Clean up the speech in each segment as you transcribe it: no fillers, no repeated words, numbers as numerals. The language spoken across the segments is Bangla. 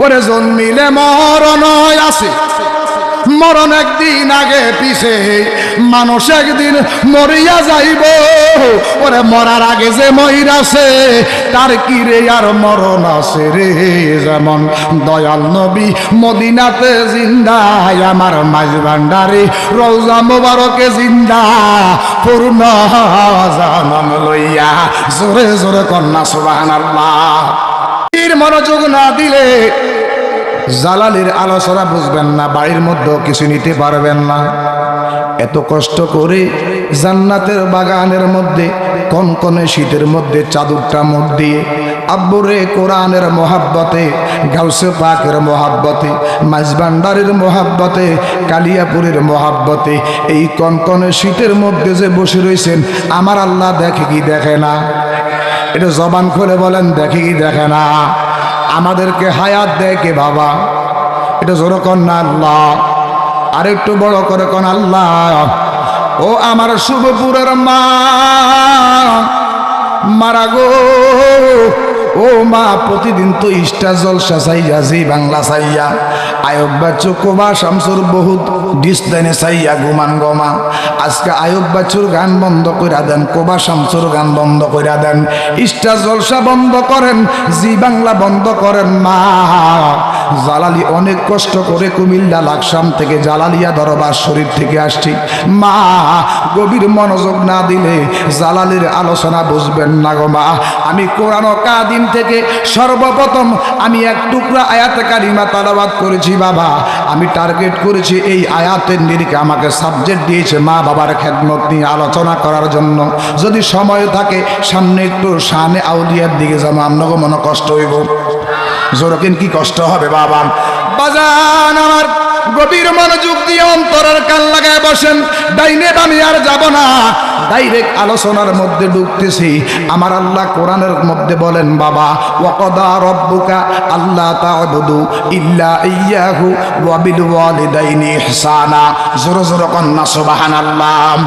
ওরে জন্মিলে মরণ আছে, মরণ একদিন আগে পিছে, মানুষ একদিন মরিয়া যাইব। ওরে মরার আগে যে মইরাছে তার কি রে আর মরণ আছে রে। যেমন দয়াল নবী মদিনাতে জিন্দা, আমার মাঝ ভান্ডারে রওজা মোবারকে জিন্দা, পূর্ণ জনম লইয়া জোরে জোরে কন্যা সুবহানাল্লাহ। মনোযোগ না দিলে জালালির আলোচনা বুঝবেন না, বাড়ির মধ্যেও কিছু নিতে পারবেন না। এত কষ্ট করে জান্নাতের বাগানের মধ্যে কনকনে শীতের মধ্যে চাদরটা মুখ দিয়ে আব্বুরে কোরআনের মোহাব্বতে, গাউসে পাকের মোহাব্বতে, মাঝভান্ডারের মোহাব্বতে, কালিয়াপুরের মোহাব্বতে এই কনকনে শীতের মধ্যে যে বসে রয়েছেন, আমার আল্লাহ দেখে কি দেখে না? এটা জবান খুলে বলেন, দেখে কি দেখে না? আমাদেরকে হায়াত দেয় কে বাবা? এটা জোরে কন না আল্লাহ। আর একটু বড় করে কন আল্লাহ। ও আমার শুভপুরের মা, মারা গো, ও মা প্রতিদিন তো ইস্টা জলসা চাইয়া, জি বাংলা চাইয়া, আয়ব বাচ্চু কোবা শামসুর বহুত ডিসদানে চাইয়া গুমান গমা। আজকে আয়ব বাচ্চুর গান বন্ধ কইরা দেন, কোবা শামসুর গান বন্ধ কইরা দেন, ইস্টা জলসা বন্ধ করেন, জি বাংলা বন্ধ করেন। মা জালালি অনেক কষ্ট করে কুমিল্লা লাকসাম থেকে জালালিয়া দরবার শরীফ থেকে আসছি। মা গভীর মনোযোগ না দিলে জালালির আলোচনা বুঝবেন না গো মা। আমি কোরআন কাদিম থেকে সর্বপ্রথম আমি এক টুকরা আয়াতে কারিমা তালাওয়াত করেছি বাবা। আমি টার্গেট করেছি এই আয়াতের নিরিখে আমাকে সাবজেক্ট দিয়েছে মা বাবার খেদমত নিয়ে আলোচনা করার জন্য। যদি সময় থাকে সামনে একটু শানে আউলিয়ার দিকে যাবো, আপনাকে মনে কষ্ট হইব। জোরকেন কি কষ্ট হবে বাবা? বাজান আমার গভীর মনোযোগ দিয়ে অন্তরের কান লাগায় বসেন। ডাইনে বামে আর যাব না, ডাইরেক্ট আলোচনার মধ্যে ঢুকতেছি। আমার আল্লাহ কোরআনের মধ্যে বলেন বাবা, ওয়াকাদা রাব্বুকা আল্লা তা'বুদু ইল্লা ইয়্যাহু ওয়া বিল ওয়ালিদাইনি ইহসানা। জোরে জোরে কন্না সুবহানাল্লাহ।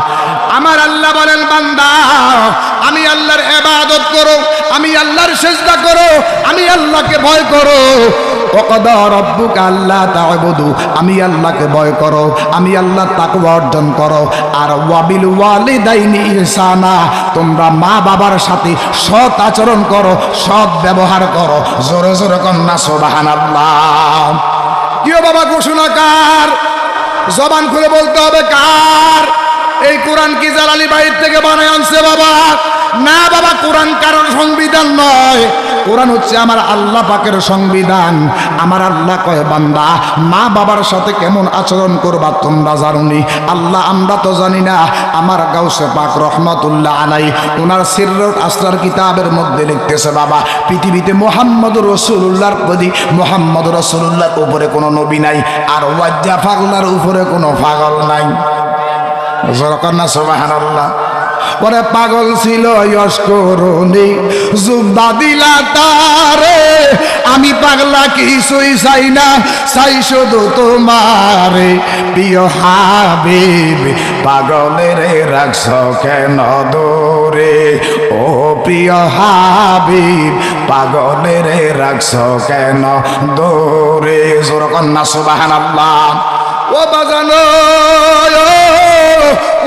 আমার আল্লাহ বলেন বান্দা, আমি আল্লাহর ইবাদত করো, আমি আল্লাহর সিজদা করো, আমি আল্লাহকে ভয় করো। ওয়াকাদা রাব্বুকা আল্লা তা'বুদু, আমি আল্লাহকে ভয় করো, আমি আল্লাহর তাকওয়া অর্জন করো। আর ওয়াবিল ওয়ালিদাইনি ইহসানা, তোমরা মা বাবার সাথে সৎ আচরণ করো, সৎ ব্যবহার করো। জোরে জোরে কন্না সুবহানাল্লাহ। কিও বাবা ঘোষণা কার? জবান খুলে বলতে হবে কার? এই কোরআন কি জালালি বাইর থেকে বানায় আনছে বাবা? না বাবা, কোরআন কারোর সংবিধান নয়, কোরআন হচ্ছে আমার আল্লাহ পাকের সংবিধান। আমার আল্লাহ কয় বান্দা মা বাবার সাথে কেমন আচরণ করবা তোমরা জানোনি? আল্লাহ আমরা তো জানি না। আমার গাউসে পাক রহমাতুল্লাহ আলাই ওনার সিররুল আসরার কিতাবের মধ্যে লিখতেছে বাবা, পৃথিবীতে মুহাম্মদ রাসূলুল্লাহর প্রতি, মুহাম্মদ রাসূলুল্লাহর উপরে কোনো নবী নাই, আর ওয়াজ্জা পাগলার উপরে কোনো পাগল নাই। জরকান্না সুবহানাল্লাহ। ওরে পাগল ছিল ইয়স্করণী, জুব্বা দিলা তারে, আমি পাগলা কিছুই চাই না, চাই শুধু তোমারে। প্রিয় হাবিব পাগলের রাখছ কেন দূরে? ও প্রিয় হাবিব পাগলের রাখছ কেন দূরে? জোরকান্না সুবহানাল্লাহ। ও বাজানো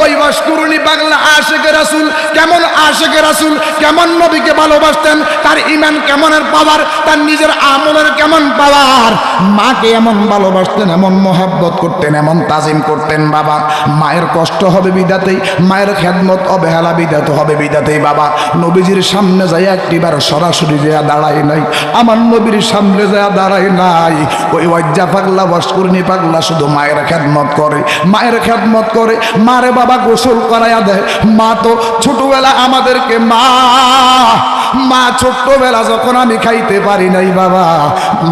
ওই ওয়াশকুরুনি পাগলা আশিকে রাসূল কেমন, আশিকে রাসূল কেমন নবীকে ভালোবাসতেন, তার ঈমান কেমনের পাওয়ার, তার নিজের আমলের কেমন পাওয়ার। মাকে এমন ভালোবাসতেন, এমন মহব্বত করতেন, এমন তাজিম করতেন বাবা। মায়ের কষ্ট হবে বিধাতেই, মায়ের খেদমত অবহেলা বিধাতে হবে বিধাতেই বাবা। নবীজির সামনে যাই একটিবার সরাসরি যাইয়া দাঁড়াই নাই, আমার নবীর সামনে যাইয়া দাঁড়াই নাই। ওই ওয়াজ্জা পাগলা ওয়াশকুরুনি পাগলা শুধু মায়ের খেদমত করে, মায়ের খেদমত করে। মারে বাবা গোসল করাইয়া দেয়। মা তো ছোটবেলা আমাদেরকে মা ছোট্টবেলা যখন আমি খাইতে পারি নাই বাবা,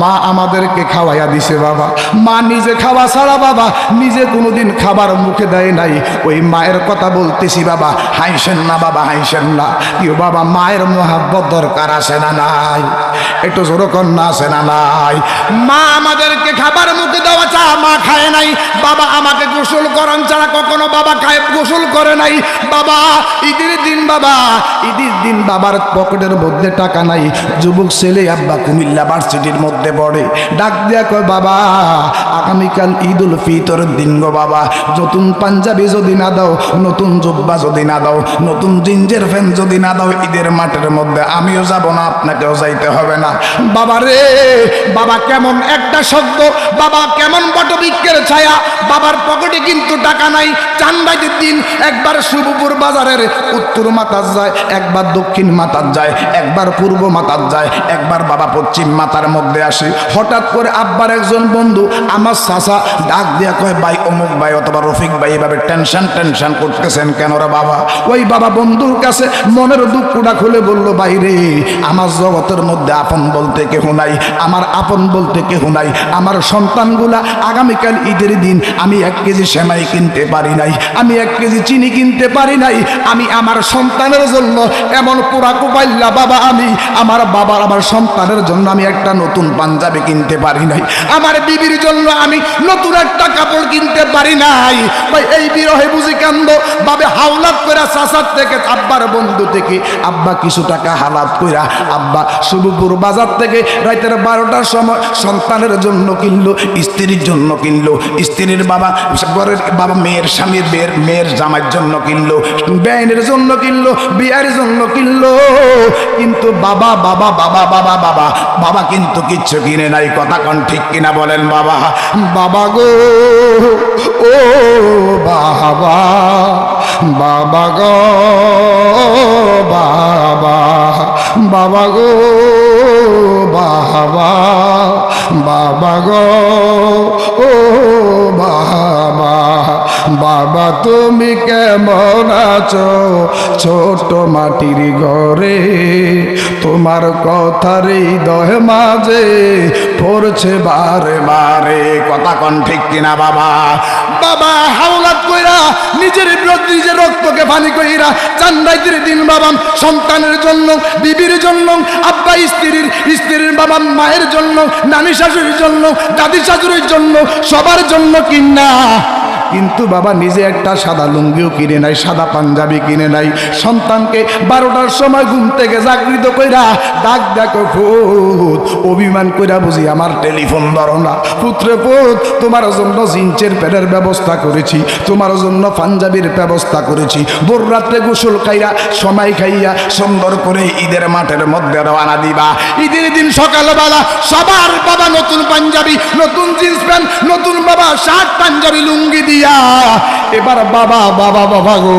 মা আমাদেরকে খাওয়াইয়া দিছে বাবা। মা নিজে খাওয়া ছাড়া বাবা নিজে কোনোদিন খাবার মুখে দেয় নাই। ওই মায়ের কথা বলতেছি বাবা, হাইসেন না বাবা, হাইসেন না। কেউ বাবা মায়ের মহাব্বত দরকার আছে না নাই? একটু জোরে কন্যা আছে না নাই? মা আমাদেরকে খাবার মুখে দেওয়া চা মা খায় নাই বাবা, আমাকে গোসল করান ছাড়া কখনো বাবা খায় গোসল করে নাই বাবা। ঈদের দিন বাবা, ঈদের দিন বাবার পকেটের পকেটের মধ্যে টাকা নাই। যুবক ছেলে আব্বা কুমিল্লা ভার্সিটির মধ্যে পড়ে। ডাক দিয়া কয়, বাবা আগামীকাল ঈদুল ফিতরের দিন গো বাবা, নতুন পাঞ্জাবি যদি না দাও, নতুন জুব্বা যদি না দাও, নতুন জিঞ্জের ফ্যান যদি না দাও, ঈদের মাঠের মধ্যে আমিও যাব না, আপনাকেও যাইতে হবে না। বাবা রে, বাবা কেমন একটা শব্দ, বাবা কেমন বটবৃক্ষের ছায়া। বাবার পকেটে কিন্তু টাকা নাই। চান্দাইদের দিন একবার শুভপুর বাজারের উত্তর মাথার যায়, একবার দক্ষিণ মাথার যায়, একবার পূর্ব মাথার যায়, একবার বাবা পশ্চিম মাথার মধ্যে আসে। হঠাৎ করে আব্বার একজন বন্ধু আমার চাচা ডাক দিয়া কয়, ভাই অমুক ভাই অথবা রফিক ভাই এভাবে টেনশন করতেছেন কেন রে বাবা? ওই বাবা বন্ধুর কাছে মনের দুঃখটা খুলে বলল, ভাই রে, আমার জগতের মধ্যে আপন বলতে কেহ নাই, আমার আপন বলতে কেহ নাই। আমার সন্তানগুলা আগামীকাল ঈদের দিন আমি 1 কেজি সেমাই কিনতে পারি নাই, আমি 1 কেজি চিনি কিনতে পারি নাই। আমি আমার সন্তানের জন্য এমন পোড়া কোপাইল্লা বাবা, আমি আমার বাবার আমার সন্তানের জন্য আমি একটা নতুন পাঞ্জাবি কিনতে পারি নাই, আমার বিবির জন্য আমি নতুন একটা কাপড় কিনতে পারি নাই। ভাই এই বিরহে বুঝি কান্দ। বাবে হাওলাত করে চাচার থেকে আব্বার বন্ধু থেকে আব্বা কিছু টাকা হালাত কইরা আব্বা শুভপুর বাজার থেকে রাতের 12টার সময় সন্তানের জন্য কিনলো, স্ত্রীর জন্য কিনলো, স্ত্রীর বাবা ঘরের বাবা মেয়ের স্বামীর মেয়ের জামাইয়ের জন্য কিনলো, বেআইনের জন্য কিনলো, বিয়ের জন্য কিনলো। কিন্তু বাবা বাবা বাবা বাবা বাবা বাবা কিন্তু কিচ্ছু কিনে নাই। কথা কোন ঠিক কিনা বলেন বাবা? বাবা গো, ও বাবা, বাবা গো, বাবা, বাবা গো, বাবা, বাবা গো, ও বাবা, বাবা তুমি কেমন আছো ছোট মাটির ঘরে? তোমার কথার হৃদয় মাঝে পড়ছে বারে বারে। কথা কোন ঠিক কিনা বাবা? বাবা হাওলাত কইরা নিজের নিজের রক্তকে পানি কইরা চান্দাইদের দিন বাবা সন্তানের জন্য, বিবির জন্য, আব্বা স্ত্রীর বাবা মায়ের জন্য, নানি শাশুড়ির জন্য, দাদি শাশুড়ির জন্য, সবার জন্য কিনা। কিন্তু বাবা নিজে একটা সাদা লুঙ্গিও কিনে নাই, সাদা পাঞ্জাবি কিনে নাই। সন্তানকে 12টার সময় ঘুম থেকে জাগৃত কইরা ডাক দেখো, পুত অভিমান কইরা বুঝি আমার টেলিফোন ধরো না। পুত্রে পুত তোমার জন্য জিন্সের প্যান্টের ব্যবস্থা করেছি, তোমার জন্য পাঞ্জাবির ব্যবস্থা করেছি। ভোর রাত্রে গোসল খাইয়া সময় খাইয়া সুন্দর করে ঈদের মাঠের মধ্যে রওনা দিবা। ঈদের দিন সকালবেলা সবার বাবা নতুন পাঞ্জাবি, নতুন জিন্স প্যান্ট, নতুন বাবা শার্ট পাঞ্জাবি লুঙ্গি দিয়া এবার বাবা বাবা বাবা গো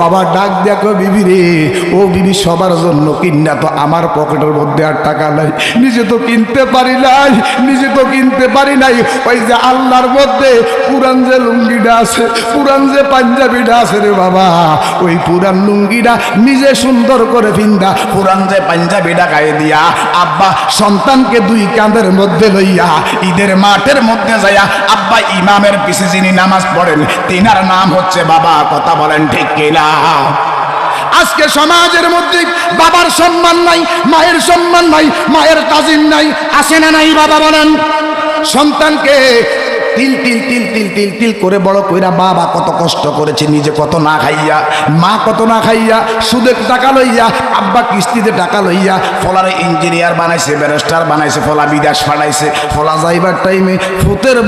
বাবা ডাক দেখো, বিবি রে, ও বিবি সবার জন্য কিনা তো আমার পকেটের মধ্যে আর টাকা নাই, নিজে তো কিনতে পারি নাই, নিজে তো কিনতে পারি নাই। ওই যে আল্লাহর মধ্যে পুরান যে লুঙ্গিটা আছে, পুরান যে পাঞ্জাবিটা আছে রে বাবা, ওই পুরান লুঙ্গিটা নিজে সুন্দর করে পিন্দা পুরান যে পাঞ্জাবিটা গায়ে দিয়া আব্বা সন্তানকে 2 কাঁধের মধ্যে লইয়া ঈদের মাঠের মধ্যে যাইয়া আব্বা ইমামের পিছে যিনি নামাজ পড়েন তিনার নাম হচ্ছে বাবা। কথা বলেন ঠিক কিনা? আজকে সমাজের মধ্যে বাবার সম্মান নাই, মায়ের সম্মান নাই, মায়ের তাজিম নাই, আসে না নাই? বাবা বলেন সন্তানকে তিল তিল তিল তিল তিল তিল করে বড় কইরা বাবা কত কষ্ট করেছে, নিজে কত না খাইয়া, মা কত না খাইয়া, সুদের টাকা লইয়া, আব্বা কিস্তিতে টাকা লইয়া ফলারে ইঞ্জিনিয়ার বানাইছে, ব্যারিস্টার বানাইছে, ফলা বিদেশ পাঠাইছে। ফলা যাইবার টাইমে ফুতের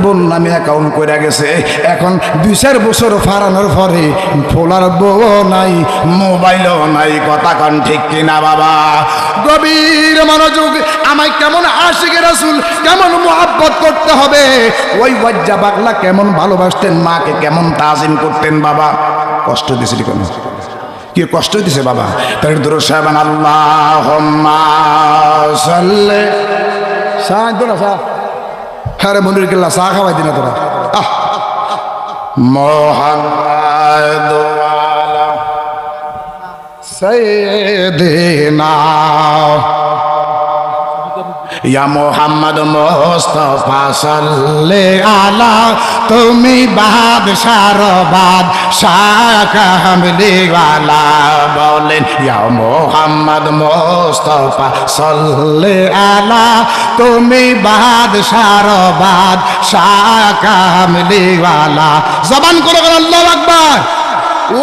বোন নামে অ্যাকাউন্ট করে গেছে। এখন 2-4 বছর ফারানোর পরে ফলার বউ নাই, মোবাইলও নাই। কথা কন ঠিক কিনা বাবা? গভীর মনোযোগ। আমায় কেমন আশিকে রাসূল, কেমন মুহাব্বত করতে হবে, ওই ওয়াজ্জা পাগলা কেমন ভালোবাসতেন, মাকে কেমন তাজিম করতেন। বাবা কষ্ট দিয়েছিল কেন? কি কষ্ট দিছে বাবা? তাই দরুদ সাহেবান আল্লাহুম্মা সাল্লি সাহ তোরা সাহ আরে মনির কেল্লা চা খাওয়াই দিনা তোরা। মুহাম্মাদ ওয়ালা সাইয়্যিদিনা ইয়া মুহাম্মদ মুস্তাফা সাল্লি আলা, তুমি বাদশার বাদশাহ কামলিওয়ালা। বলেন ইয়া মুহাম্মদ মুস্তাফা সাল্লি আলা, তুমি বাদশার বাদশাহ কামলিওয়ালা। জবান করে আল্লাহু আকবার।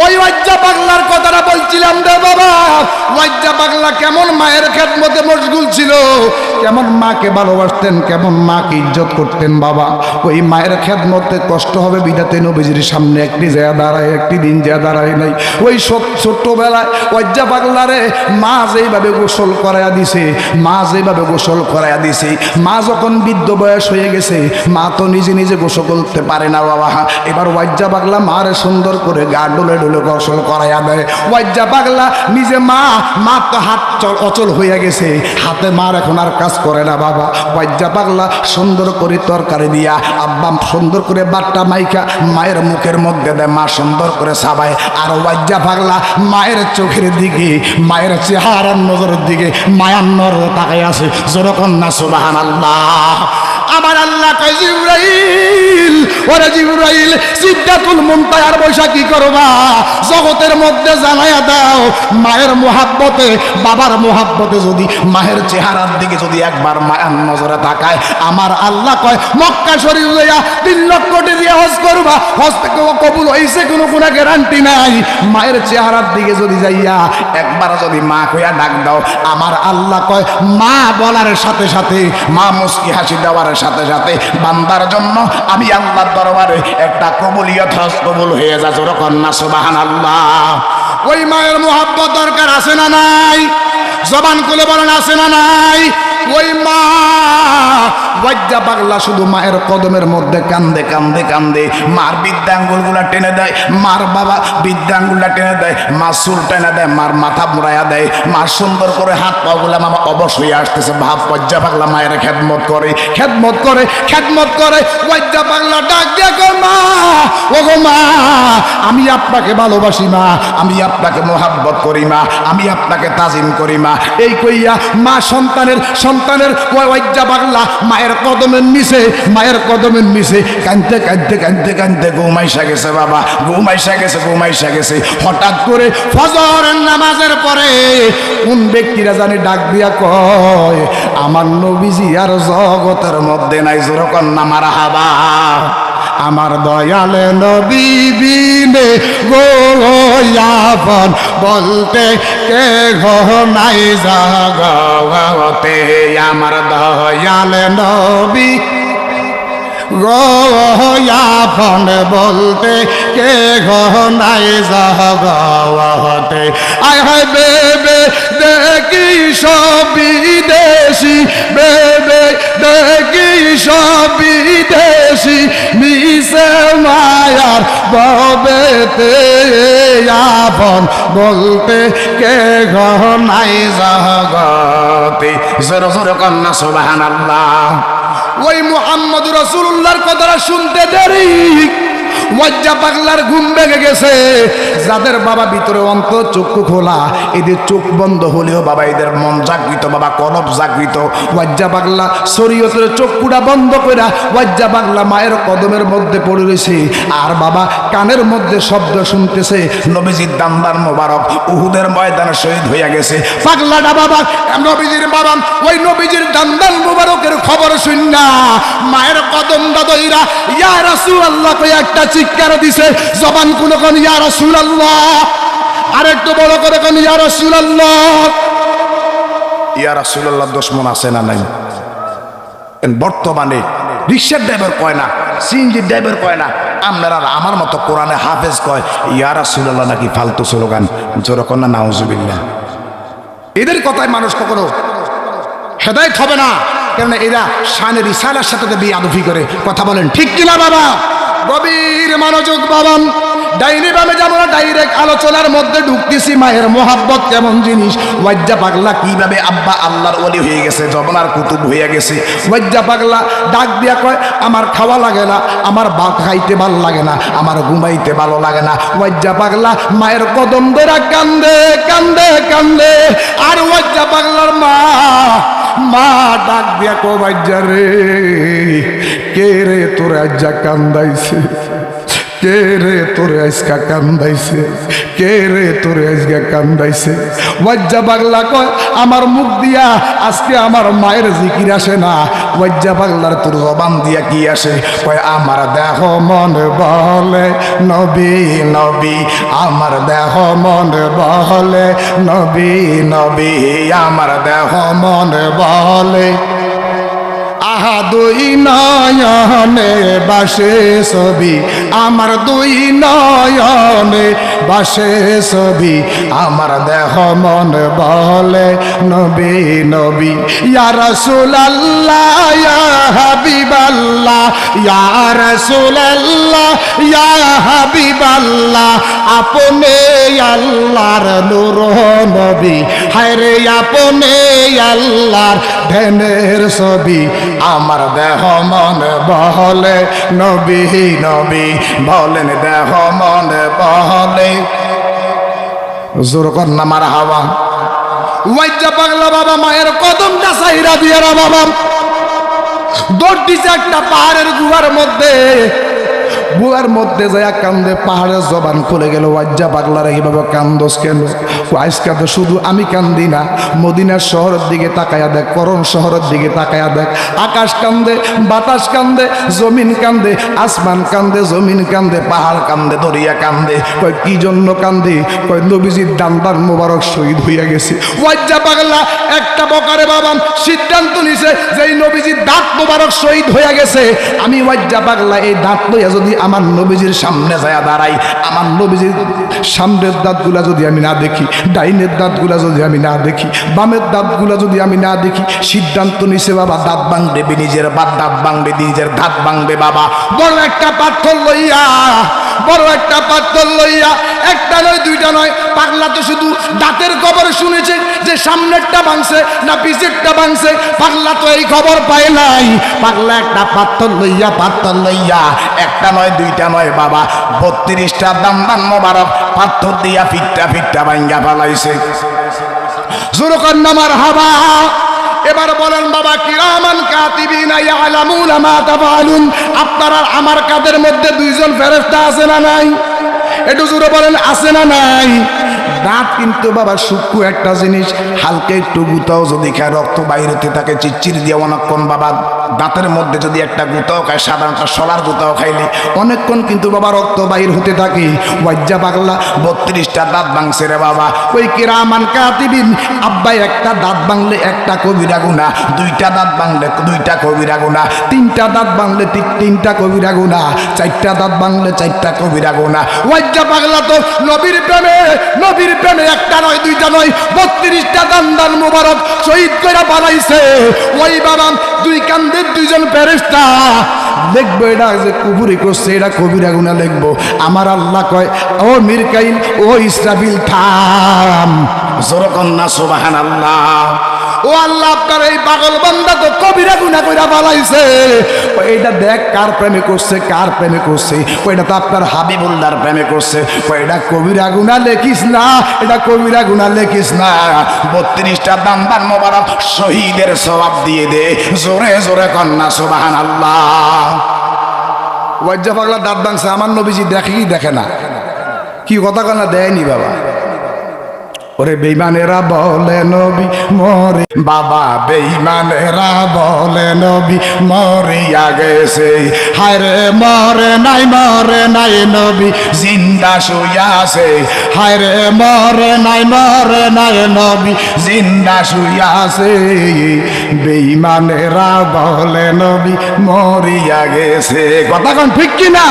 ওই ওয়াজ্জা পাগলার কথাটা বলছিলাম রে বাবা। ওয়াজ্জা পাগলা কেমন মায়ের খেদমতে মশগুল ছিল, কেমন মাকে ভালোবাসতেন, কেমন মাকে ইজ্জত করতেন বাবা। ওই মায়ের খেদমতে কষ্ট হবে বিধাতে নবীজির সামনে একটি দিন যা দাঁড়ায় নাই। ওই ছোট্টবেলায় ওয়াজ্জা পাগলারে মা যেইভাবে গোসল করাইয়া দিছে, মা যখন বৃদ্ধ বয়স হয়ে গেছে, মা তো নিজে নিজে গোসল করতে পারে না বাবা। এবার ওয়াজ্জা পাগলা মারে সুন্দর করে গা ডলে ডলে গোসল করাইয়া দেয়। ওয়াজ্জা পাগলা নিজে মা তো হাত অচল হয়ে গেছে, হাতে মার এখন আর কাজ করে না বাবা। ওয়াজ্জা পাগলা সুন্দর করে তরকারি দিয়া আব্বা সুন্দর করে বাট্টা মাইকা মায়ের মুখের মধ্যে দেয়, মা সুন্দর করে সাবায়। আর ওয়াজ্জা পাগলা মায়ের চোখের দিকে, মায়ের চেহারার নজরের দিকে মায়ার নজর তাকাই আছে। যেরকম না সুবহানাল্লাহ। আমার আল্লাহ কয় জিবরাইল, ওরে জিবরাইল, সিদরাতুল মুনতাহার বৈশা কি করবা? জগতের মধ্যে জানাইয়া দাও, মায়ের মোহাব্বতে, বাবার মোহাব্বতে যদি মায়ের চেহারার দিকে যদি একবার মায়ার নজরে তাকায়, আমার আল্লাহ কয় মক্কা শরীফ লইয়া 3 লক্ষ কোটি দিয়ে হজ করবা, হজ থেকে কবুল হইছে কোনো গ্যারান্টি নাই। মায়ের চেহারার দিকে যদি যাইয়া একবার যদি মা কইয়া ডাক দাও, আমার আল্লাহ কয় মা বলার সাথে সাথে, মা মুস্কি হাসি দেওয়ার সাথে সাথে বান্দার জন্য আমি আল্লাহর দরবারে একটা কবুলিয়ত হজ কবুল হয়ে যায়। যখন না সুবহানাল্লাহ। ওই মায়ের মোহাব্বত দরকার আছে না নাই? জবান খুলে বলেন আছে না নাই? ওই মা ওয়াজ্জা পাগলা শুধু মায়ের কদমের মধ্যে কান্দে কান্দে কান্দে, মার বৃদ্ধাঙ্গুলগুলা টেনে দেয়, মার বাবা বৃদ্ধাঙ্গুলটা টেনে দেয়, মা চুল টেনে দেয়, মার মাথা মুড়াইয়া দেয়, মা সুন্দর করে হাত পাগুলা মামা অবশ হয়ে আসতেছে। ভাব ওয়াজ্জা পাগলা মায়ের খেদমত করে। ওয়াজ্জা পাগলা ডাক দিয়ে গো মা, ও গো মা, আমি আপনাকে ভালোবাসি মা, আমি আপনাকে মোহাব্বত করি মা, আমি আপনাকে তাজিম করি মা। এই কইয়া মা সন্তানের ওয়াজ্জা পাগলা মায়ের কদমের নিচে কাঁদতে কাঁদতে কাঁদতে কাঁদতে ঘুমাইসা গেছে বাবা, ঘুমাইসা গেছে। হঠাৎ করে ফজরের নামাজের পরে কোন ব্যক্তিরা জানি ডাক দিয়া কয়, আমার নবীজি আর জগতের মধ্যে নাই। যেরকম না মারহাবা। আমার দয়াল নবী বিনে গো আপন বলতে কে গো নাই জগতে। আমার দয়াল নবী গো আপন বলতে কে গো নাই জগতে। আয় হায় বেবে দেখি সব বিদেশি, বেবে দেখি সব বিদেশি, মিশে মায়ার ববেতে আপন বলতে কে গো নাই জগতে। জোরে জোরে কন্যা সুবহানাল্লাহ। ওই মুহাম্মদ রাসূলুল্লাহর কথাটা শুনতে দেরি, ওয়াজ্জা পাগলার ঘুম ভেঙে গেছে। যাদের বাবা ভিতরে অন্তর চক্ষু খোলা, এদের চোখ বন্ধ হলেও বাবা এদের মন জাগৃত, বাবা কলব জাগৃত। ওয়াজ্জা পাগলা শরীয়তের চক্ষুটা বন্ধ কইরা ওয়াজ্জা পাগলা মায়ের কদমের মধ্যে পড়ে রয়েছে। আর বাবা কানের মধ্যে শব্দ শুনতেছে, নবীজির দান্দার মোবারক উহুদের ময়দানে শহীদ হইয়া গেছে। পাগলাটা বাবা নবীজির বাবা ওই নবীজির দান্দার মোবারকের খবর শুননা মায়ের কদমটা দইরা ইয়া রাসূলুল্লাহ কই একটা চিৎকার দিছে। জবান কোন কোন ইয়া রাসূলুল্লাহ, আর একটু বড় করে কোন ইয়া রাসূলুল্লাহ। ইয়া রাসূলুল্লাহ দুশমন আছে না নাই? বর্তমানে রিকশার ড্রাইভার কয় না, সিএনজির ড্রাইভার কয় না, আপনারা আমার মতো কোরআনে হাফেজ কয় ইয়া রাসূলুল্লাহ নাকি ফালতু স্লোগান। যেরকম না নাউজুবিল্লাহ। এদের কথায় মানুষ কখনো হেদায়েত হবে না, কেননা এরা শানে রিসালার সাথে বেয়াদবি করে। কথা বলেন ঠিক কিনা বাবা? গভীর মনোযোগ বাবা। ডাইনি বামে যেমন ডাইরেক্ট আলোচনার মধ্যে ঢুকতেছি, মায়ের মোহাব্বত কেমন জিনিস। ওয়াজ্জা পাগলা কিভাবে আব্বা আল্লাহর ওলি হয়ে গেছে, জবনার কুতুব হয়ে গেছে। ওয়াজ্জা পাগলা ডাক দিয়া কয় আমার খাওয়া লাগে না, আমার খাইতে ভালো লাগে না, আমার ঘুমাইতে ভালো লাগে না। ওয়াজ্জা পাগলা মায়ের কদম ধরে কান্দে কান্দে কান্দে। আর ওয়াজ্জা পাগলার মা ডাক দিয়া কো ওয়াজ্জা রে, কে রে তোর আজ্জা কান্দাইছে, কে রে তোরে আজকা কান্দাইছে, কে রে তোরে আজকা কান্দাইছে। ওয়াজ্জা পাগলা কয় আমার মুখ দিয়া আজকে আমার মায়ের জিকির আসে না। ওয়াজ্জা পাগলার তোর জবান দিয়া কি আসে? কয় আমার দেহ মন বলে নবী নবী, আমার দেহ মন বলে নবী নবী, আমার দেহ মন বলে। আহা দুই নয়নে বাসে ছবি, আমার দুই নয়নে বাসে ছবি, আমার দেহ মন বলে নবী নবী। ইয়া রাসূলুল্লাহ ইয়া হাবিবাল্লাহ, ইয়া রাসূলুল্লাহ ইয়া হাবিবাল্লাহ, আপনি আল্লাহর নূর নবী, হায় রে আপনি আল্লাহর ধ্যানের ছবি, আমার দেহ মন বলে নবী নবী, বলেন দেহ মন বলে। জোর কর না মার হাওয়া। ওয়াজ্জা পাগলা বাবা মায়ের কদমটা সাইরা দিয়ে রা বাবা দৌড় দিছে একটা পাহাড়ের গুহার মধ্যে। বুয়ার মধ্যে যায় কান্দে, পাহাড়ের জবান খুলে গেল। ওয়াজ্জা পাগলার এইভাবে কান্দোস কেন? আজকে তো শুধু আমি কান্দি না, মদিনার শহরের দিকে তাকায়া দেখ, করণ শহরের দিকে তাকায়া দেখ, আকাশ কান্দে, বাতাস কান্দে, জমিন কান্দে, আসমান কান্দে, জমিন কান্দে, পাহাড় কান্দে, দরিয়া কান্দে। কয় কি জন্য কান্দে? কয় নবীজির দান্দার মোবারক শহীদ হইয়া গেছে। ওয়াজ্জা পাগলা একটা বকারে বাবা সিদ্ধান্ত নিছে যে এই নবীজির দাঁত মোবারক শহীদ হইয়া গেছে, আমি ওয়াজ্জা পাগলা এই দাঁত লইয়া যদি আমার নবীজির সামনে যায় দাঁড়াই, আমার নবীজির সামনের দাঁতগুলা যদি আমি না দেখি, ডাইনের দাঁতগুলা যদি আমি না দেখি, বামের দাঁতগুলা যদি আমি না দেখি, সিদ্ধান্ত নিছে বাবা দাঁত ভাঙবে, নিজের দাঁত ভাঙবে, নিজের দাঁত ভাঙবে। বাবা বড় একটা পাথর লইয়া, বড় একটা পাথর লইয়া, একটা নয় দুইটা নয়, পাগলা তো শুধু দাঁতের খবর শুনেছে যে সামনেরটা ভাঙছে না পিছেরটা ভাঙছে, পাগলা তো এই খবর পায় নাই। পাগলা একটা পাথর লইয়া, পাথর লইয়া একটা নয় দুইটা নয় বাবা 32টা দান্দান মোবারক পাথর দিয়া ফিটটা ফিটটা ভাঙ্গা ফেলাইছে। জোরকার নামার হাবা। এবার বলেন বাবা কিরামান কাতিবিনা ইয়ালামুনা মা তাফআলুন, আপনারা আমার কাদের মধ্যে দুইজন ফেরেশতা আছে না নাই? একটু জোরে বলেন আছে না নাই? দাঁত কিন্তু বাবা সূক্ষ্ম একটা জিনিস, হালকা একটু গুতাও যদি খায় রক্ত বাইরেতে থাকে চিচ্চির দিয়ে অনেকক্ষণ বাবা দাঁতের মধ্যে যদি একটা গুতাও খায়, সাধারণত সলার গুতাও খাইলে অনেকক্ষণ কিন্তু বাবা রক্ত বাইর হতে থাকে। ওয়াজ্জা পাগলা 32টা দাঁত ভাঙছে রে বাবা। ওই কিরামান কাতিবিন আব্বাই একটা দাঁত ভাঙলে একটা কবিরা গুনাহ, দুইটা দাঁত ভাঙলে দুইটা কবিরা গুনাহ, তিনটা দাঁত ভাঙলে তিনটা কবিরা গুনাহ, চারটা দাঁত ভাঙলে চারটা কবিরা গুনাহ। ওয়াজ্জা পাগলা তো নবীর প্রেমে, নবীর প্রেমে একটা নয় দুইটা নয় 32টা দান্দান মোবারক শহীদ করে বানাইছে। ওই বাবা দুই কান্দের দুইজন ফেরেশতা লিখবো এটা যে কুফরি করছে, এটা কবিরা গুনাহ লিখবো। আমার আল্লাহ কয় ও মিরকাইল, ও ইসরাফিল থাম। জোরে কন্না সুবহানাল্লাহ। ও আল্লাহ আপনার এই পাগল বান্দা তো কবিরা গুনাহ কইরা বানাইছে। এইটা দেখ কার প্রেমে করছে, কার প্রেমে করছে। ওইটা তো আপনার হাবিবুল্লাহর প্রেমে করছে। এটা কবিরা গুনাহ লেখিস না, এটা কবিরা গুনাহ লেখিস না। 32টা দান্দান মোবারক শহীদের সওয়াব দিয়ে দে। জোরে জোরে কন্না সুবহানাল্লাহ। ওয়াজ্জা পাগলা দাঁত ভাঙছে, আমার নবীজি দেখে কি দেখে না? কি কথা কনা দেয়নি বাবা। ওরে বেঈমানেরা বলে নবী মরে, বাবা বেঈমানেরা বলে নবী মরিয়া গেছে। হায় রে মরে নাই, মরে নাই নবী জিন্দা শুইয়া আছে। হায় রে মরে নাই, মরে নাই নবী জিন্দা শুইয়া আছে। বেঈমানেরা বলে নবী মরিয়া গেছে। কথা কোন ঠিক কিনা?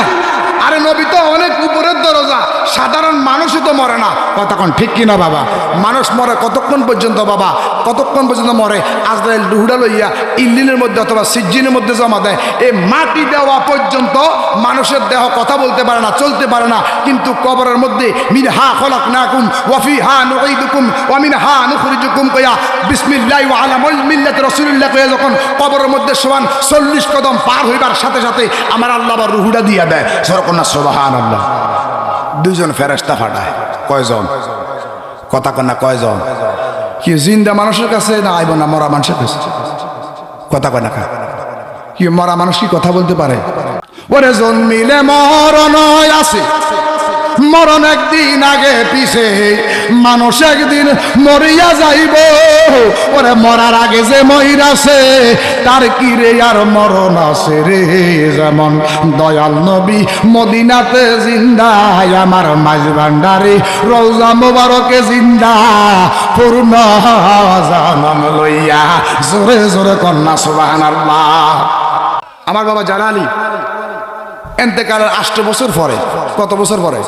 আরে নবী তো অনেক উপরের দরজা, সাধারণ মানুষই তো মরে না। কতক্ষণ ঠিক কিনা বাবা? মানুষ মরে কতক্ষণ পর্যন্ত বাবা? কতক্ষণ পর্যন্ত মরে? আজরাইল রুহুটা লইয়া ইল্লিনের মধ্যে অথবা সিজ্জিনের মধ্যে জমা দেয়। এই মাটি দেওয়া পর্যন্ত মানুষের দেহ কথা বলতে পারে না, চলতে পারে না। কিন্তু কবরের মধ্যে মিনহা খলাকনাকুম ওয়া ফিহা নুঈদুকুম ওয়া মিনহা নুখরিজুকুম কইয়া বিসমিল্লাহি ওয়া আলা মিল্লাতি রাসূলিল্লাহ কইয়া যখন কবরের মধ্যে সমান 40 কদম পার হইবার সাথে সাথে আমার আল্লাহ আবার রুহুটা দিয়া দেয়। সরকনা সুবহানাল্লাহ। দুইজন ফেরেশতা ফাটায়। কয়জন? কথা কন্যা কয়জন? কি জিন্দা মানুষের কাছে না আইব না মরা মানুষের কাছে? কথা কন্যা কি মরা মানুষ কি কথা বলতে পারে? ওরে জন্মিলে মরণ আছে, মরণ একদিন আগে পিছে, মানুষ একদিন মরিয়া যাইব। ওরে মরার আগে যে মইরাছে তার কি রে আর মরণ আছে রে। যেমন দয়াল নবী মদিনাতে জিন্দা, আমার মাঝ ভান্ডারে রওজা মোবারকে জিন্দা, পূর্ণ জনম লইয়া জোরে জোরে কন্যা সুবহানাল্লাহ। আমার বাবা জালালি এন্তেকালের 8 বছর পরে, কত বছর পরে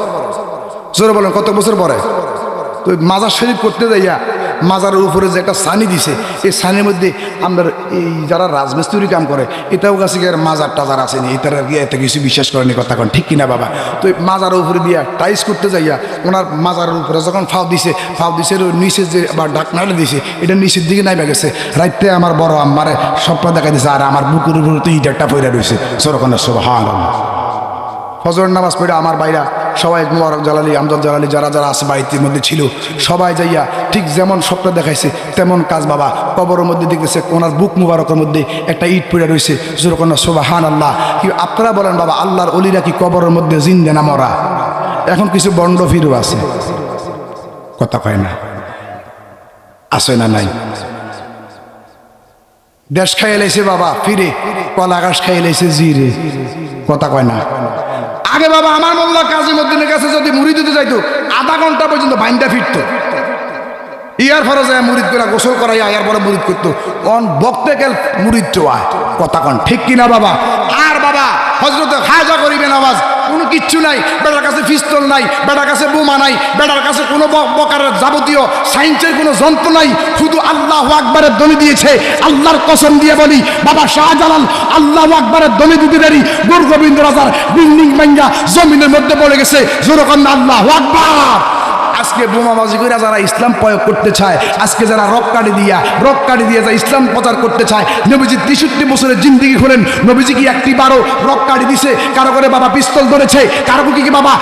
জোরে বলেন, কত বছর পরে? তো মাজার শরীফ করতে যাইয়া মাজারের উপরে যে একটা সানি দিছে, এই সানির মধ্যে আমরা এই যারা রাজমিস্ত্রি কাম করে এটাও কাছে গিয়ে মাজার টাজার আসেনি, এটার গিয়ে এত কিছু বিশ্বাস করেনি, কথা কন ঠিক কিনা বাবা? তো মাজারের উপরে দিয়া টাইস করতে যাইয়া ওনার মাজারের উপরে যখন ফাও দিছে নিচের যে আবার ঢাকনাটা দিছে এটা নিচের দিকে নাইবা গেছে। রাইতে আমার বড় আম্মারে স্বপ্ন দেখা দিছে, আর আমার বুকের উপরে তো ইট একটা পইরা রয়েছে। সরকনের সুবহানাল্লাহ। ফজর নামাজ পড়ে আমার বাইরা সবাই মোবারক জালালি, আমজাদ জালালি যারা যারা আছে বাড়ির মধ্যে ছিল সবাই যাইয়া ঠিক যেমন স্বপ্ন দেখাইছে তেমন কাজ বাবা। কবরের মধ্যে দেখতেছে ওনার বুক মুবারকের মধ্যে একটা ইট পড়ে রয়েছে। সুবহানাল্লাহ সুবহানাল্লাহ। কি আপনারা বলেন বাবা, আল্লাহর ওলিরা কি কবরের মধ্যে জিন্দে না মরা? এখন কিছু বন্ড ফিরু আছে, কথা কয় না, আছে না নাই? দেশ খাইয়ে লাইছে বাবা ফিরে, কলা ঘাস খাইয়ে লাইছে জিরে, কথা কয় না। আগে বাবা আমার মোল্লা কাজীমউদ্দিনের কাছে যদি মুড়ি দিতে যাইতো আধা ঘন্টা পর্যন্ত বাইন্দা ফিরতো, ইয়ার পরে যায় মুরিদ করে গোসল করাই ইয়ার পরে মুরিদ করতো। অন বক্তে গেল মুরিদ চোয়ায়, কথা কন ঠিক কিনা বাবা? আর বাবা হজরতে খাজা করিবেন আওয়াজ, কোনো কিচ্ছু নাই, বেটার কাছে পিস্তল নাই, বেটার কাছে বোমা নাই, বেটার কাছে কোনো প্রকারের যাবতীয় সায়েন্সের কোনো যন্ত্র নাই, শুধু আল্লাহু আকবারের ধ্বনি দিয়েছে। আল্লাহর কসম দিয়ে বলি বাবা শাহজালাল আল্লাহু আকবারের ধ্বনি দিতে দেরি গুরু গোবিন্দ রাজার বিল্ডিং ভাঙ্গা জমিনের মধ্যে পড়ে গেছে। জোরে কন্যা আল্লাহু আকবার। আজকে বোমাবাজি করে যারা ইসলাম প্রয়োগ করতে চায়, আজকে যারা রক কাটি দিয়ে যারা ইসলাম প্রচার করতে চায়, নবীজি 63 বছরের জিন্দেগি করেন, নবীজি কি একটি বারো রক কাটি দিছে? কারো করে বাবা পিস্তল ধরেছে, কারো কি বাবা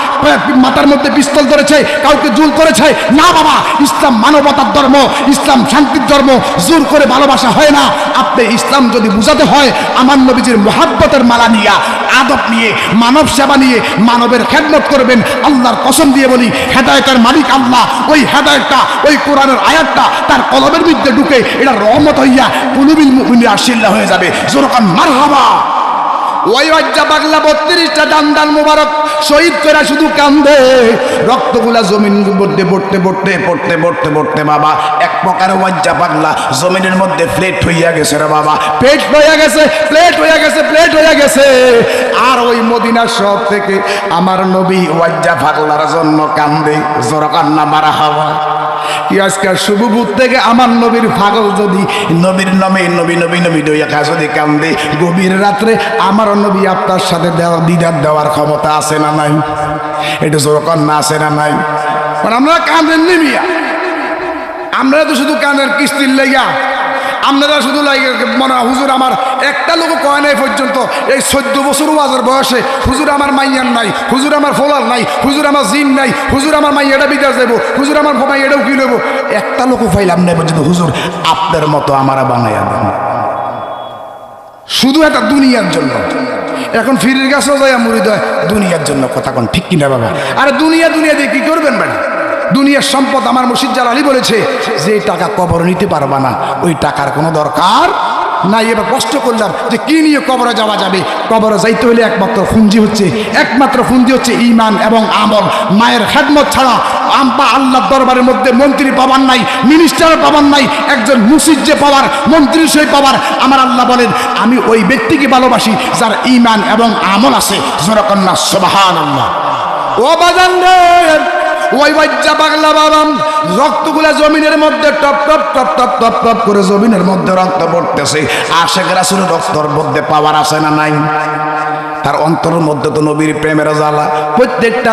মাথার মধ্যে পিস্তল ধরেছে, কাউকে জোর করেছে? না বাবা, ইসলাম মানবতার ধর্ম, ইসলাম শান্তির ধর্ম, জোর করে ভালোবাসা হয় না। আপনি ইসলাম যদি বুঝাতে হয় আমার নবীজির মুহাব্বতের মালা নিয়ে, আদব নিয়ে, মানব সেবা নিয়ে মানবের খেদমত করবেন। আল্লাহর কসম দিয়ে বলি হেদায়েতের মালিক আল্লাহ, ওই হেদায়েতটা ওই কোরআনের আয়াতটা তার কলবের মধ্যে ঢুকে এটা রহমত হইয়া কুলুবিল মুমিনিন আশিল্লাহ হয়ে যাবে। জোরকান মারহাবা। ওই ওয়াজ্জা পাগলা 32টা দান মোবারক শহীদ করে শুধু কান্দে, রক্তগুলা জমিন মধ্যে পড়তে বাবা এক প্রকার ওয়াজ্জা পাগলা জমিনের মধ্যে প্লেট হইয়া গেছে রে বাবা, প্লেট হইয়া গেছে। আর ওই মদিনার শহর থেকে আমার নবী ওয়াজ্জা পাগলার জন্য কান্দে। জোরকান না মারহাবা। কি আজকাল শুভবুত থেকে আমার নবীর পাগল যদি নবীর নামে নবী দইয়া যদি কান্দে, গভীর রাত্রে আমার নবী আপনার সাথে দিদার দেওয়ার ক্ষমতা আছে না নাই? এটা জোরকান না আছে না নাই? আমরা কাঁদেন নিমিয়া, আমরা তো শুধু কাঁদের কিস্তির লেগা, আপনারা শুধু মনে হুজুর আমার একটা লোক কয় নাই পর্যন্ত এই 14 বছর ওয়াজের বয়সে, হুজুর আমার মাইয়ার নাই, হুজুর আমার ফলার নাই, হুজুর আমার জিন নাই, হুজুর আমার মাইয়াটা বিদেশ যাবো, হুজুর আমার মাইয়াটাও কি নেবো, একটা লোক পাইলাম না পর্যন্ত হুজুর আপনার মতো আমার বানাইয়া দেন, শুধু একটা দুনিয়ার জন্য। এখন ফিরির গাছও যায় মুরিদ হয় দুনিয়ার জন্য, কথা কোন ঠিক কিনা বাবা? আরে দুনিয়া দিয়ে কি করবেন বাড়ি? দুনিয়ার সম্পদ আমার মুর্শিদ জালালী বলেছে যে টাকা কবর নিতে পারবা না, ওই টাকার কোনো দরকার নাই। এবার কষ্ট করলাম যে কি নিয়ে কবরে যাওয়া যাবে? কবরে যাইতে হলে একমাত্র পুঁজি হচ্ছে ঈমান এবং আমল। মায়ের খেদমত ছাড়া আম্পা আল্লাহর দরবারের মধ্যে মন্ত্রী পাবার নাই, মিনিস্টার পাবার নাই, একজন মুসিদ যে পাওয়ার, মন্ত্রী সেই পাওয়ার। আমার আল্লাহ বলেন আমি ওই ব্যক্তিকে ভালোবাসি যার ঈমান এবং আমল আছে। জোরে কন্যা সুবহানাল্লাহ। ও বাজান রে, ওই বাচ্চা পাগলা বাবা রক্তগুলা জমিনের মধ্যে টপ করে জমিনের মধ্যে রক্ত পড়তেছে। আশেক রাসূলের রক্তর মধ্যে পাওয়ার আছে না নাই? তার অন্তরের মধ্যে তো নবীর প্রেমের জ্বালা। প্রত্যেকটা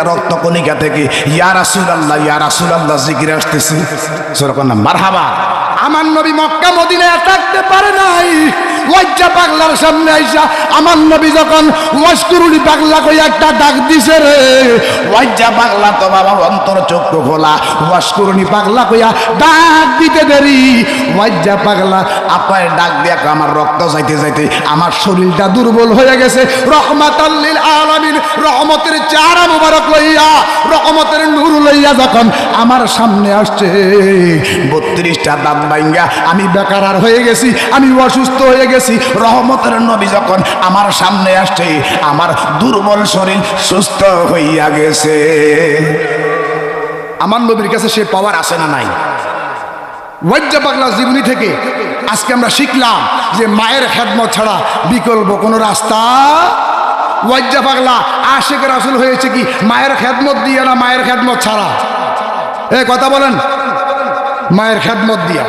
রক্ত কণিকা থেকে ইয়া রাসূলুল্লাহ জিকির আসতেছে। সুবহানাল্লাহ মারহাবা। আমার নবী মক্কা মদিনায় থাকতে পারে নাই, ওয়াজ্জা পাগলার সামনে আইসা আমার নবী যখন ওয়াশকুরুনি পাগলা কই একটা ডাক দিছে রে, ওয়াজ্জা পাগলা তো বাবা অন্তর চক্ষু খোলা, ওয়াশকুরুনি পাগলা কইয়া ডাক দিতে দেরি, ওয়াজ্জা পাগলা আপনার ডাক দিয়া আমার রক্ত যাইতে যাইতে আমার শরীরটা দুর্বল হয়ে গেছে। রহমাতাল লিল আলামিন, রহমতের চারা মুবারক লইয়া, রহমতের নূর লইয়া যখন আমার সামনে আসছে, 32টা দাঁত ভাঙ্গা আমি বেকার হয়ে গেছি, আমি অসুস্থ হয়ে গেছি। রহমতের নবী যখন আমার সামনে আসছে, আমার দুর্বল শরীর সুস্থ হইয়া গেছে। আমার নবীর কাছে সে পাওয়ার আছে না নাই? ওয়াজ্জা পাগলা জীবনী থেকে আজকে আমরা শিখলাম যে মায়ের খেদমত ছাড়া বিকল্প কোনো রাস্তা। ওয়াজ্জা পাগলা আশিক রাসূল হয়েছে কি মায়ের খেদমত দিয়ে না মায়ের খেদমত ছাড়া? এ কথা বলেন, মায়ের খেদমত দিয়া।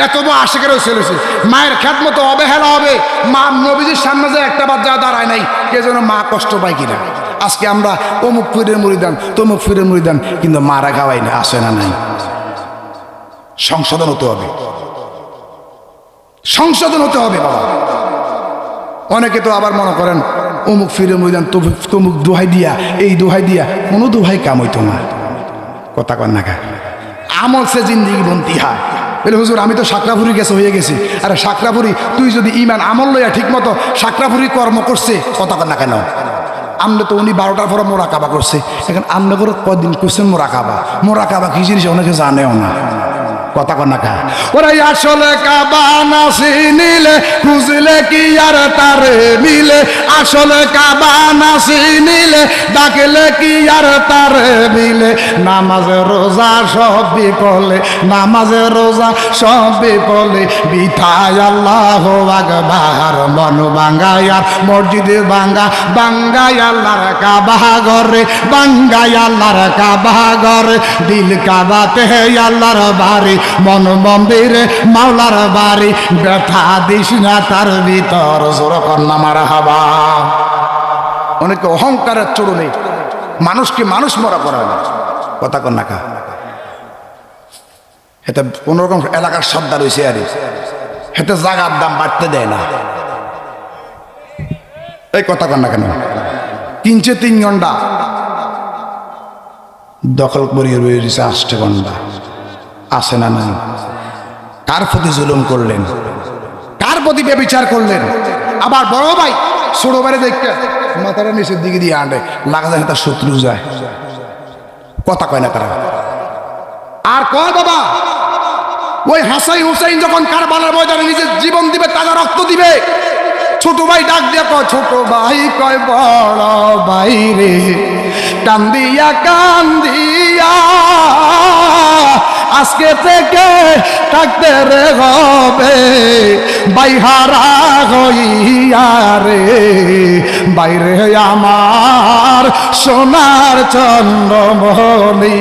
এত বড় আশিকেরও ছেলেছে মায়ের খেদমত অবহেলা হবে, মা নবীজির সামনে যে একটা বাদ যা দাঁড়ায় নাই, কে যেন মা কষ্ট পায় কিনা। আজকে আমরা অমুক ফিরের মুরিদান তমুক ফিরের মুরিদান, কিন্তু মারা খাওয়াই না, আসে না নাই? সংশোধন হতে হবে, সংশোধন হতে হবে বাবা। অনেকে তো আবার মনে করেন অমুক ফিরে মুরিদান তমুক দোহাই দিয়া, এই দোহাই দিয়া, কোনো দোহাই কাম হইতো না। কথা কন না কা, আমল সে জিন্দিগি বন্তি হয়। বলে হুজুর আমি তো সাকরাফুরি গেছে হয়ে গেছি। আরে সাকরাফুরি তুই যদি ইমান আমল লইয়া ঠিক মতো সাকরাফুরি কর্ম করছে, কথা কন না কেন? আমনে তো উনি 12টার পরে মোরাকাবা করছে, এখন আমনে করে কদিন করছেন মোরাকাবা? মোরাকাবা কি জিনিস অনেকে জানেও না। কথা কন না কা, ওরা আসলে কাবা না চিনিলে খুঁজলে কি আর তারে মিলে, আসলে কাবা না চিনিলে ডাকলে কি আর তারে মিলে। নামাজে রোজা সব বিকলে, নামাজে রোজা সব বিকলে, বিথায় আল্লাহু আকবার, মন বাঙ্গায়ার মসজিদে বাঙ্গা, বাঙ্গায় আল্লাহর কাবা ঘরে, বাঙ্গায় আল্লাহর কাবা ঘরে, দিল কাবাতে আল্লাহর বাড়ি, মন মন্দিরে মাওলার বাড়ি, ব্যথা দিস না তার ভিতর, জোর কন্যা মারা হাবা। অনেকে অহংকারের চরণে মানুষকে মানুষ মরা করে না। কথা কন্যা কা, এটা কোনোরকম এলাকার সর্দার হয়েছে, আরে হেতে জাগার দাম বাড়তে দেয় না। এই কথা কন্যা কেন? কিনছে 3 ঘন্টা, দখল করিয়ে রয়েছে 8 ঘন্টা, আসে না নাই? কার প্রতি জুলুম করলেন, কার প্রতি ব্যভিচার করলেন? আবার বড় ভাই ছোট ভাইরে দেখতে মাথাটা নিচের দিকে দিয়ে আনবে, লাগা যায় তার শত্রু যায়। কথা কয় না তারা। আর কয় বাবা, ওই হাসান হুসাইন যখন কারবালার ময়দানে নিজের জীবন দিবে, তাজা রক্ত দিবে, ছোট ভাই ডাক দিয়ে কয়, ছোট ভাই কয় বড় ভাই রে, কান্দিয়া কান্দিয়া আজকে থেকে থাকতে রে হবে বাইহারা হইয়া রে, বাইরে আমার সোনার চন্দ্রমণি,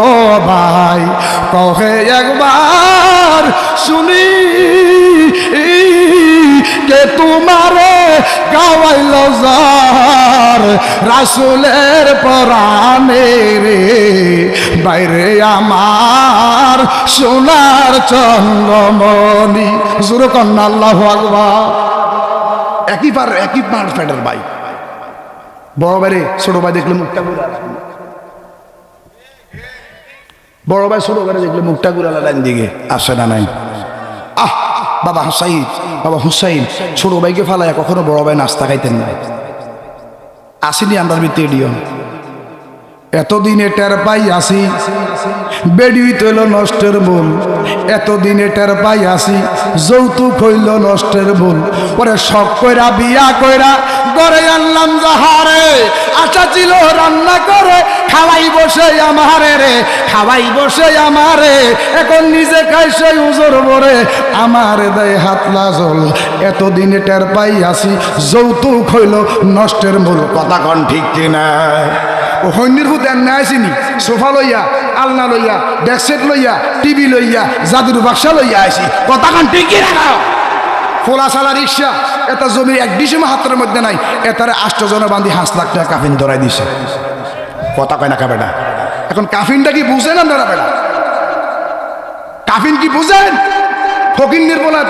ও ভাই কহে একবার শুনি, কে তোমারে গাওয়াইল যার রাসূলের পরাণে রে, বাইরে আমার সোনার চন্দ্রমণি, জোরে কন্যা আল্লাহু আকবার। একই পার ফেডার ভাই, বড় ভাইরে ছোট ভাই দেখলে মুখটা ঘুরালা, বড় ভাই ছোট ভাইরে দেখলে মুখটা ঘুরালা ডান দিকে, আসে না নাই? আহ বাবা হুসাইন, বাবা হুসাইন ছোট ভাইকে ফালায় কখনো বড় ভাই নাস্তা খাইতেন না। আসেনি আমরা ভিতরে, এতদিনে টের পাই আসি বেডি তৈল নষ্টের ভুল, এতদিনে টের পাই আসি যৌতুক হইল নষ্টের ভুল। পরে শখ কইরা বিয়া কইরা গড়ে আনলাম যাহারে, আশা ছিল রান্না করে খাওয়াই বসে আমারে রে, খাওয়াই বসে আমারে, এখন নিজে খাই সেই উজোর ভরে আমারে দেয় হাতলা জল। এতদিনে টের পাই আসি যৌতুক হইল নষ্টের মূল। কথা কন ঠিক কিনা? ও হন্যের ভূত এমনি আসিনি, সোফা লইয়া, আলনা লইয়া, ডেস্কসেট লইয়া, টিভি লইয়া, জাদুর বাক্সা লইয়া আসি। কথা কন ঠিক কিনা? ফোলা সালা রিক্সা, এটা জমির 1 ডিসিমা হাতের মধ্যে নাই, এটারে 8 জনে বান্ধি 5 লাখ টাকা কাফিন ধরাই দিছে। কথা কয় না বেটা? এখন কাফিনটা কি বুঝেন আপনারা বেটা? কাফিন কি বুঝেন? ফকিন্নির বলে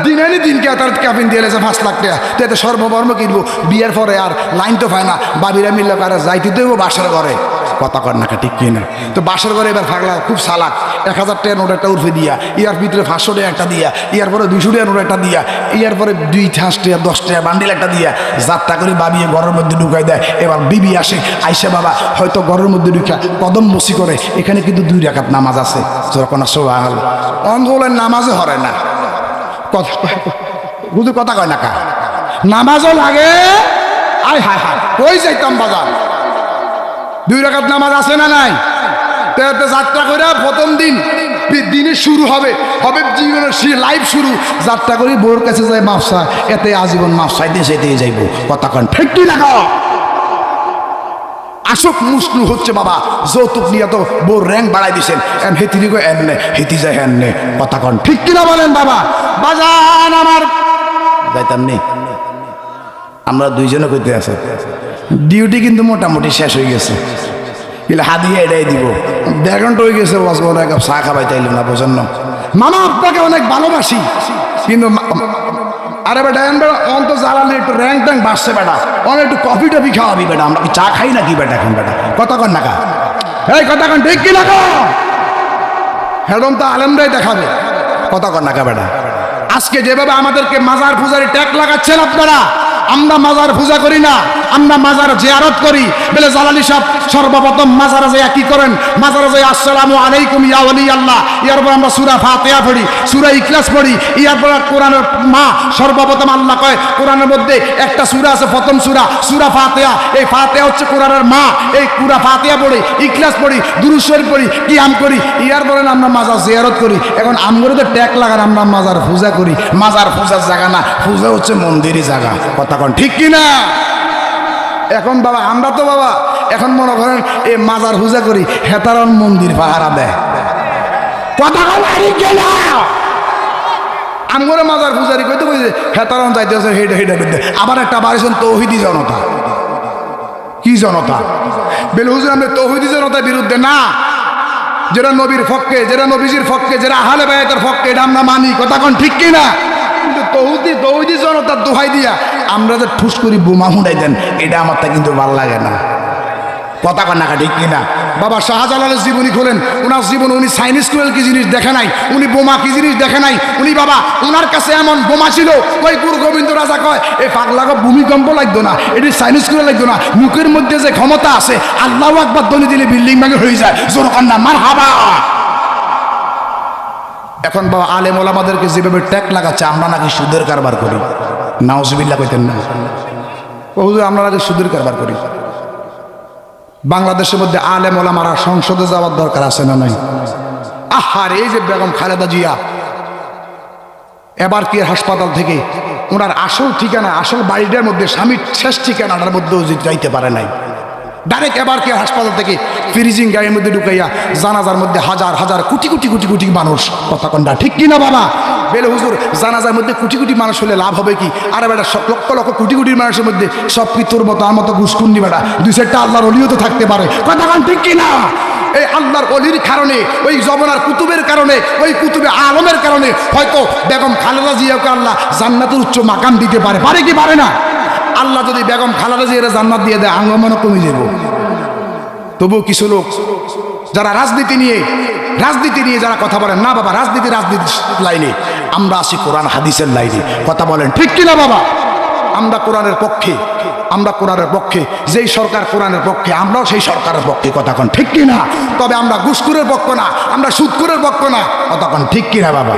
দিন আনি দিনকে তার ক্যাবিন দিয়ে এসে 5 লাখ টাকা তো এতে সর্ববর্ম কিনবো বিয়ের পরে আর লাইন তো পায় না বাবিরা মিললে আর যাইতে দেবো বাসার ঘরে কথা কর না ঠিক কিনা তো বাসার ঘরে এবার ফাগলা খুব চালাক 1000 টাকা নোট একটা উর্ফে দিয়া ইয়ার ভিতরে 500 টাকা একটা দিয়া ইয়ার পরে 200 টাকা নোট একটা দিয়া ইয়ার পরে 2 টাকা 10 টাকা বান্ডিল একটা দিয়া যাত্রা করে বাবিয়ে ঘরের মধ্যে ঢুকাই দেয় এবার বিবি আসে আইসা বাবা হয়তো ঘরের মধ্যে ঢুকা কদম বসি করে এখানে কিন্তু 2 রাকাত নামাজ আছে যখন সুবহানাল অন্ধলের নামাজে হরে না কথা বুঝু কথা কয় না কা নামাজও লাগে আয় হায় হায় কই যাইতাম বাজার 2 রাকাত নামাজ আছে না নাই তো যাত্রা করে প্রথম দিন দিনের শুরু হবে জীবনের লাইফ শুরু যাত্রা করি বউর কাছে যায় মাফসা এতে আজীবন মাফসাইতে সেতে যাইব কথা কন ঠিক কি লাগা আসক মুসলু হচ্ছে বাবা যৌতুক নিয়ে তো বউর র্যাঙ্ক বাড়াই দিছেন এম হেতি দিগো এমনে হেতি যায় এমনে কথা কন ঠিক কিনা বলেন বাবা বাজান আমার যাইতাম নি আমরা 2 জনে কইতে আছে ডিউটি কিন্তু মোটামুটি শেষ হয়ে গেছে এলে হাদিয়া এটাই দিব ব্যাকগ্রাউন্ড হয়ে গেছে বস ওরা এক চা খাবাই তাইলেন না বোঝেন মামা আপনাকে অনেক ভালোবাসি কিন্তু আরে বেটা অন্ত জ্বালালে একটু র্যাঙ্ক ট্যাঙ্ক বাড়ছে বেটা অনেক একটু কফি টফি খাওয়াবি বেটা আমরা কি চা খাই নাকি বেটা এখন বেটা কথা কন না কা এই কথা কন ঠিক কি লাগো হেডম তো আলেমরাই দেখাবে কথা কন না কা বেটা আজকে যেভাবে আমাদেরকে মাজার পূজারি ট্যাগ লাগাচ্ছেন আপনারা আমরা মাজার পূজা করি না আমরা মাজার জিয়ারত করি বলে জালালি সাহেব সর্বপ্রথম মাজারে যায় কি করেন মাজারে যায় আসসালামু আলাইকুম ইয়া ওয়ালি আল্লাহ ইয়ার পর আমরা সূরা ফাতিহা পড়ি সূরা ইখলাস পড়ি ইয়ার পর কোরআনের মা সর্বপ্রথম আল্লাহ কয় কোরআনের মধ্যে একটা সূরা আছে প্রথম সূরা ফাতিহা এই ফাতিহা হচ্ছে কোরআনের মা এই পুরা ফাতিহা পড়ি ইখলাস পড়ি দুরূদ শরীফ পড়ি কিয়াম করি ইয়ার পরে আমরা মাজার জিয়ারত করি এখন আমগরে ট্যাগ লাগান আমরা মাজার পূজা করি মাজার পূজার জায়গা না পূজা হচ্ছে মন্দিরের জায়গা কথা কন ঠিক কি না এখন বাবা আমরা তো বাবা এখন মনে করেন এই মাজার পূজা করি হেতারন মন্দির পাহারা দেয় কথা আমগরে মাজার পূজারি কইতে কইছে হেতারন যাইতেছে হেডে হেডে বিদ্যে আবার একটা বাড়িছেন তৌহিদি জনতা কি জনতা বেল হুজুর আমরা তৌহিদি জনতার বিরুদ্ধে না যেটা নবীর পক্ষে যেটা নবীজির পক্ষে যেটা আহলে বায়াতের পক্ষে এটা আমরা মানি কথা কোন ঠিক কি না কিন্তু তৌহিদি জনতার দোহাই দিয়া আমরা যে ঠুস করি বোমা হুঁড়াই দেন এটা আমার তা কিন্তু ভালো লাগে না কথা কন্যা ঠিক কিনা বাবা শাহজালালের জীবনী খোলেন ওনার জীবন উনি সাইনিস স্কুলের কি জিনিস দেখে নাই উনি বোমা কি জিনিস দেখে নাই উনি বাবা ওনার কাছে এমন বোমা ছিল ওই গুরু গোবিন্দ রাজা কয় এই পাগলাকে ভূমিকম্প লাগতো না এটি সাইনিস স্কুলে লাগতো না মুখের মধ্যে যে ক্ষমতা আছে আল্লাহু আকবার ধ্বনি দিলে বিল্ডিং ভেঙে হয়ে যায় জোর কন্যা মারহাবা এখন বাবা আলেম ওলামাদেরকে যেভাবে ট্যাগ লাগাচ্ছে আমরা নাকি সুদের কারবার করি নাউজুবিল্লাহ কইতেন না ও হুজুর আমরা নাকি সুদের কারবার করি বাংলাদেশের মধ্যে আলেম ওলামারা সংসদে যাওয়ার দরকার আছে না নাই আহার এই যে বেগম খালেদা জিয়া এবার কি হাসপাতাল থেকে ওনার আসল ঠিকানা আসল বাড়িটার মধ্যে স্বামীর শেষ ঠিকানাটার মধ্যেও যাইতে পারে নাই ডাইরেক্ট এবার কি হাসপাতাল থেকে ফ্রিজিং গাড়ির মধ্যে ঢুকাইয়া জানাজার মধ্যে হাজার হাজার কোটি কোটি কোটি কোটি মানুষ কথা কন্যা ঠিক কিনা বাবা বেলে হুজুর জানাজার মধ্যে কোটি কোটি মানুষ হলে লাভ হবে কি আরে বেটা লক্ষ লক্ষ কোটি কোটি মানুষের মধ্যে সব কি তোর মতো আমার মতো ঘুষকুন্ডি বেটা 2-4টা আল্লাহর অলিও তো থাকতে পারে কথা কন ঠিক কিনা এই আল্লাহর অলির কারণে ওই জমানার কুতুবের কারণে ওই কুতুবে আলমের কারণে হয়তো বেগম খালেদা জিয়াকে আল্লাহ জান্নাতের উচ্চ মাকাম দিতে পারে পারে কি পারে না আল্লাহ যদি বেগম খালেদা জিয়ার জান্নাত দিয়ে দেয় আঙ্গমন কমে যাব তবুও কিছু লোক যারা রাজনীতি নিয়ে যারা কথা বলেন না বাবা রাজনীতির লাইনে আমরা আসি কোরআন হাদিসের লাইনে কথা বলেন ঠিক কিনা বাবা আমরা কোরআনের পক্ষে যেই সরকার কোরআনের পক্ষে আমরাও সেই সরকারের পক্ষে কথা কন ঠিক কিনা তবে আমরা ঘুষখোরের পক্ষ না আমরা সুদখোরের পক্ষ না কথা কন ঠিক কিনা বাবা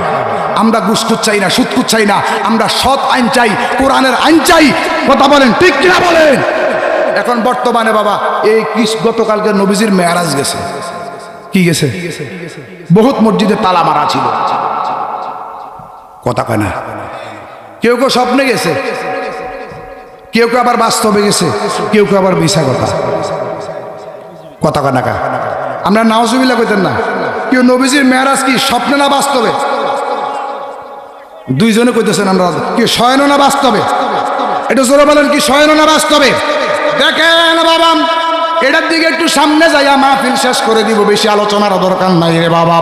আমরা ঘুষখোর চাই না সুদখোর চাই না আমরা সৎ আইন চাই কোরআনের আইন চাই কথা বলেন ঠিক কিনা বলেন এখন বর্তমানে বাবা এই গতকালকে নবীজির মেয়ারাজ গেছে কি গেছে বহুত মসজিদে তালা মারা ছিল কথা কয় না কেউ কেউ স্বপ্নে গেছে কেউ কেউ আবার বাস্তবে গেছে কেউ কেউ আবার মিছা কথা কয় না আমরা নাউজুবিল্লাহ কইতেন না কেউ নবীজির মেয়ারাজ কি স্বপ্নে না বাস্তবে দুইজনে কইতেছেন আমরা কি শয়ন না বাস্তবে এটা জোরে বলেন কি শয়ন না বাস্তবে দেখেন বাবা এটার দিকে একটু সামনে যাইয়া মাহফিল শেষ করে দিব বেশি আলোচনার দরকার নাই রে বাবা